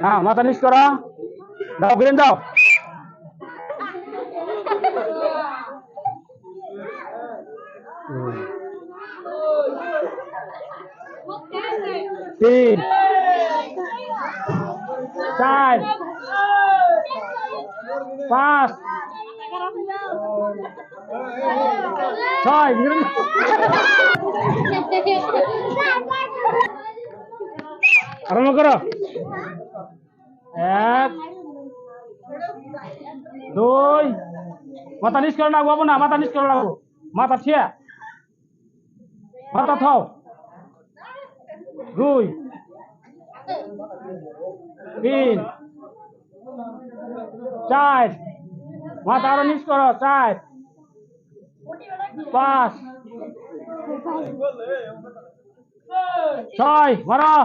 হ্যাঁ, মাথা নিচ করো। দাও, গ্রিন দাও। তিন, চার, পাঁচ, ছয়। আরম্ভ করো। এক, দুই, মাথা নিচ করে রাখবো না, মাথা নিচ করে রাখবো, মাথা ঠিয়া, মাথা থাও। দুই, তিন, চার, মাথা আরো নিচ করো। চার, পাঁচ, ছয়, মারো।